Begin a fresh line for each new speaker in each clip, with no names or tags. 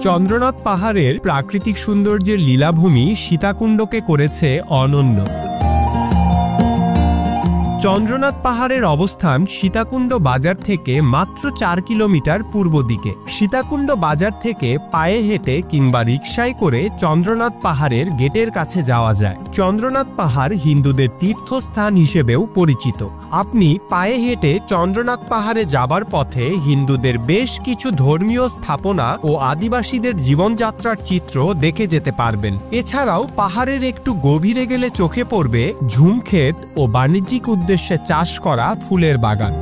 চন্দ্রনাথ পাহাড়ের প্রাকৃতিক সৌন্দর্যের লীলাভূমি সীতাকুণ্ডকে করেছে অনন্য। চন্দ্রনাথ পাহাড়ের অবস্থান সীতাকুণ্ড বাজার থেকে মাত্র 4 কিলোমিটার পূর্ব দিকে। সীতাকুণ্ড বাজার থেকে পায়ে হেঁটে কিংবা রিকশায় করে চন্দ্রনাথ পাহাড়ের গেটের কাছে যাওয়া যায়। চন্দ্রনাথ পাহাড় হিন্দুদের তীর্থস্থান হিসেবেও পরিচিত। আপনি পায়ে হেঁটে চন্দ্রনাথ পাহাড়ে যাবার পথে হিন্দুদের বেশ কিছু ধর্মীয় স্থাপনা ও আদিবাসীদের জীবনযাত্রার চিত্র দেখে যেতে পারবেন। এছাড়াও পাহাড়ের একটু গভীরে গেলে চোখে পড়বে ঝুমক্ষেত ও বাণিজ্যিক উদ্দেশ্যে চাষ করা ফুলের বাগান।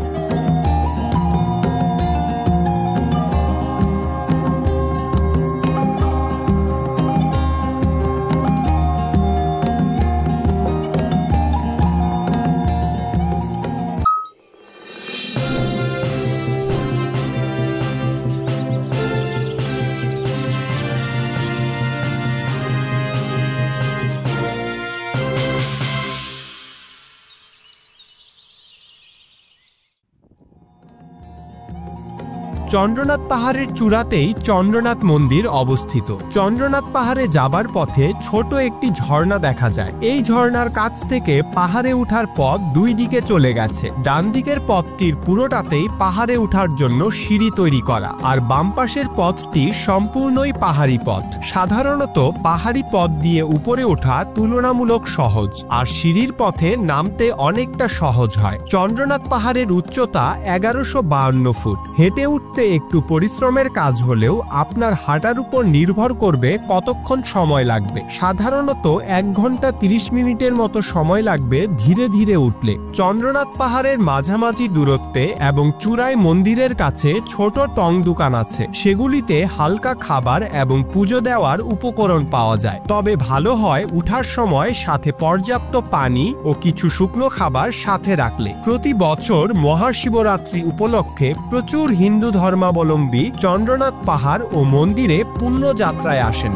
চন্দ্রনাথ পাহাড়ের চূড়াতেই চন্দ্রনাথ মন্দির অবস্থিত। চন্দ্রনাথ পাহাড়ে যাবার পথে ছোট একটি ঝর্ণা দেখা যায়। এই ঝর্ণার কাছ থেকে পাহাড়ে ওঠার পথ দুই দিকে চলে গেছে। ডান দিকের পথটির পুরোটাতেই পাহাড়ে ওঠার জন্য সিঁড়ি তৈরি করা, আর বাম পাশের পথটি সম্পূর্ণই পাহাড়ি পথ। সাধারণত পাহাড়ি পথ দিয়ে উপরে ওঠা তুলনামূলক সহজ, আর সিঁড়ির পথে নামতে অনেকটা সহজ হয়। চন্দ্রনাথ পাহাড়ের উচ্চতা 1152 ফুট। হেঁটে উঠতে একটু পরিশ্রমের কাজ হলেও আপনার হাঁটার উপর নির্ভর করবে কতক্ষণ সময় লাগবে। সাধারণত 1 ঘন্টা 30 মিনিটের মতো সময় লাগবে ধীরে ধীরে উঠলে। চন্দ্রনাথ পাহাড়ের মাঝামাঝি দূরত্বে এবং চূড়ায় মন্দিরের কাছে ছোট টং দোকান আছে। সেগুলিতে হালকা খাবার এবং পুজো দেওয়ার উপকরণ পাওয়া যায়। তবে ভালো হয় উঠার সময় সাথে পর্যাপ্ত পানি ও কিছু শুকনো খাবার সাথে রাখলে। প্রতি বছর মহাশিবরাত্রি উপলক্ষে প্রচুর হিন্দু ধর্মাবলম্বী চন্দ্রনাথ পাহাড় ও মন্দিরে পুণ্যযাত্রায় আসেন।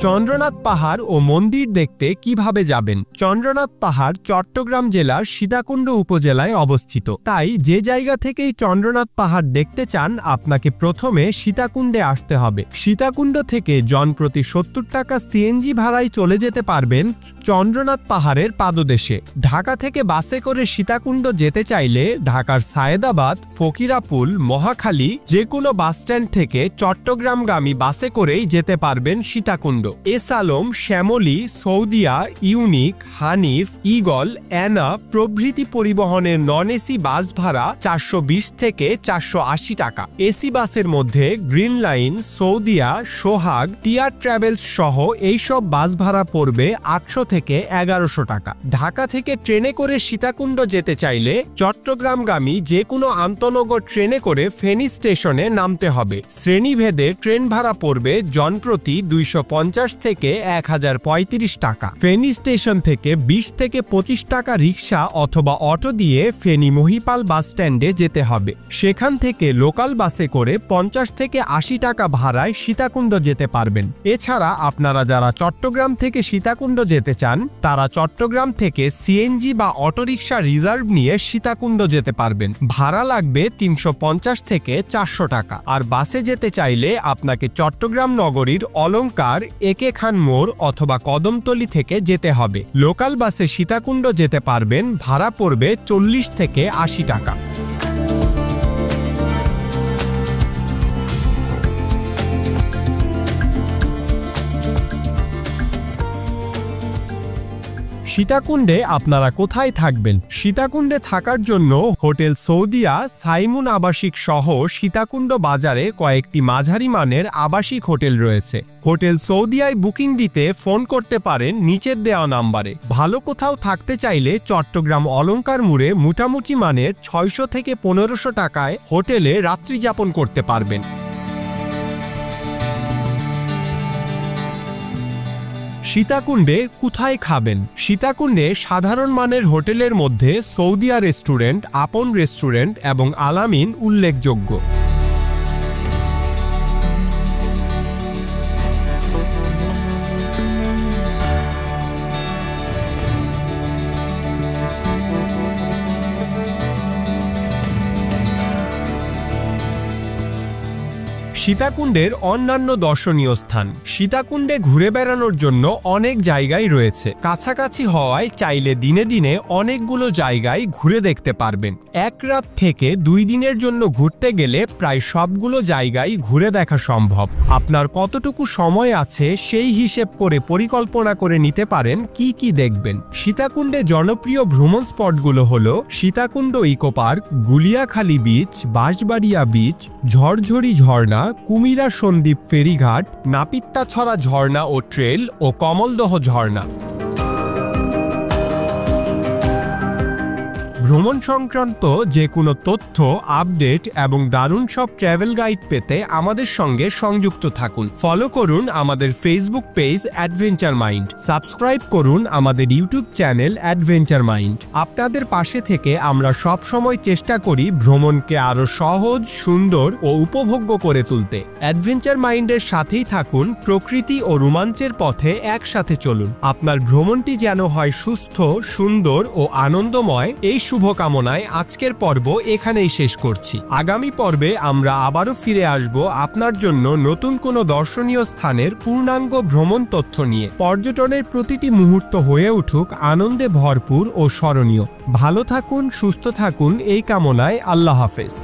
চন্দ্রনাথ পাহাড় ও মন্দির দেখতে কিভাবে যাবেন? চন্দ্রনাথ পাহাড় চট্টগ্রাম জেলার সীতাকুণ্ড উপজেলায় অবস্থিত। তাই যে জায়গা থেকেই চন্দ্রনাথ পাহাড় দেখতে চান আপনাকে প্রথমে সীতাকুণ্ডে আসতে হবে। সীতাকুণ্ড থেকে জনপ্রতি 70 টাকা সিএনজি ভাড়ায় চলে যেতে পারবেন চন্দ্রনাথ পাহাড়ের পাদদেশে। ঢাকা থেকে বাসে করে সীতাকুণ্ড যেতে চাইলে ঢাকার সায়েদাবাদ, ফকিরাপুল, মহাখালী যে কোনো বাসস্ট্যান্ড থেকে চট্টগ্রামগামী বাসে করেই যেতে পারবেন সীতাকুণ্ড। এসালম, শ্যামলী, সৌদিয়া, ইউনিক, হানিফ, ইগল, অ্যানা প্রভৃতি পরিবহনের নন এসি বাস ভাড়া 420 থেকে 480 টাকা। এসি বাসের মধ্যে গ্রিন লাইন, সৌদিয়া, সোহাগ, টিআর ট্রাভেলস সহ এইসব বাস ভাড়া পড়বে 800 থেকে 1100 টাকা। ঢাকা থেকে ট্রেনে করে সীতাকুণ্ড যেতে চাইলে চট্টগ্রামগামী যে কোনো আন্তনগর ট্রেনে করে ফেনী স্টেশনে নামতে হবে। শ্রেণীভেদে ট্রেন ভাড়া পড়বে জনপ্রতি 250 থেকে 1035 টাকা। ফেনী স্টেশন থেকে 20 থেকে 25 টাকা রিক্সা অথবা অটো দিয়ে ফেনী মহিপাল বাস স্ট্যান্ডে যেতে হবে। সেখান থেকে লোকাল বাসে করে 50 থেকে 80 টাকা ভাড়ায় সীতাকুণ্ড যেতে পারবেন। এছাড়া আপনারা যারা চট্টগ্রাম থেকে সীতাকুণ্ড যেতে চান তারা চট্টগ্রাম থেকে সিএনজি বা অটোরিকশা রিজার্ভ নিয়ে সীতাকুণ্ড যেতে পারবেন। ভাড়া লাগবে 350 থেকে 400 টাকা। আর বাসে যেতে চাইলে আপনাকে চট্টগ্রাম নগরীর অলংকার, একে খান মোড় অথবা কদমতলী থেকে যেতে হবে। লোকাল বাসে সীতাকুণ্ড যেতে পারবেন, ভাড়া পড়বে 40 থেকে 80 টাকা। সীতাকুণ্ডে আপনারা কোথায় থাকবেন? সীতাকুণ্ডে থাকার জন্য হোটেল সৌদিয়া, সাইমুন আবাসিক সহ সীতাকুণ্ড বাজারে কয়েকটি মাঝারি মানের আবাসিক হোটেল রয়েছে। হোটেল সৌদিয়ায় বুকিং দিতে ফোন করতে পারেন নিচের দেওয়া নাম্বারে। ভালো কোথাও থাকতে চাইলে চট্টগ্রাম অলংকার মোড়ে মোটামুটি মানের 600 থেকে 1500 টাকায় হোটেলে রাত্রি যাপন করতে পারবেন। সীতাকুণ্ডে কোথায় খাবেন? সীতাকুণ্ডে সাধারণ মানের হোটেলের মধ্যে সৌদিয়া রেস্টুরেন্ট, আপন রেস্টুরেন্ট এবং আলামিন উল্লেখযোগ্য। সীতাকুণ্ডের অন্যান্য দর্শনীয় স্থান। সীতাকুণ্ডে ঘুরে বেড়ানোর জন্য অনেক জায়গায় রয়েছে। কাছাকাছি হওয়ায় চাইলে দিনে দিনে অনেকগুলো জায়গায় ঘুরে দেখতে পারবেন। এক রাত থেকে 2 দিনের জন্য ঘুরতে গেলে প্রায় সবগুলো জায়গায় ঘুরে দেখা সম্ভব। আপনার কতটুকু সময় আছে সেই হিসেব করে পরিকল্পনা করে নিতে পারেন কি কি দেখবেন। সীতাকুণ্ডে জনপ্রিয় ভ্রমণ স্পটগুলো হলো Sitakunda eco park, Guliakhali beach, Bansbaria beach, Jharjhari ঝর্ণা, কুমিরা সন্দ্বীপ ফেরিঘাট, নাপিত্তাছড়া ঝর্ণা ও ট্রেল ও কমলদহ ঝর্ণা। ভ্রমণ সংক্রান্ত যে কোনো তথ্য, আপডেট এবং দারুণ সব ট্রাভেল গাইড পেতে আমাদের সঙ্গে সংযুক্ত থাকুন। ফলো করুন আমাদের Facebook page adventure mind, subscribe করুন আমাদের ইউটিউব চ্যানেল অ্যাডভেঞ্চার মাইন্ড। আপনাদের পাশে থেকে আমরা সব সময় চেষ্টা করি ভ্রমণকে আরো সহজ, সুন্দর ও উপভোগ্য করে তুলতে। অ্যাডভেঞ্চার মাইন্ডের সাথেই থাকুন, প্রকৃতি ও রোমাঞ্চের পথে একসাথে চলুন। আপনার ভ্রমণটি যেন হয় সুস্থ, সুন্দর ও আনন্দময়। এই শুভকামনায় আজকের পর্ব এখানেই শেষ করছি। আগামী পর্বে আমরা আবারও ফিরে আসব আপনার জন্য নতুন কোনো দর্শনীয় স্থানের পূর্ণাঙ্গ ভ্রমণ তথ্য নিয়ে। পর্যটনের প্রতিটি মুহূর্ত হয়ে উঠুক আনন্দে ভরপুর ও স্মরণীয়। ভালো থাকুন, সুস্থ থাকুন, এই কামনায় আল্লাহ হাফেজ।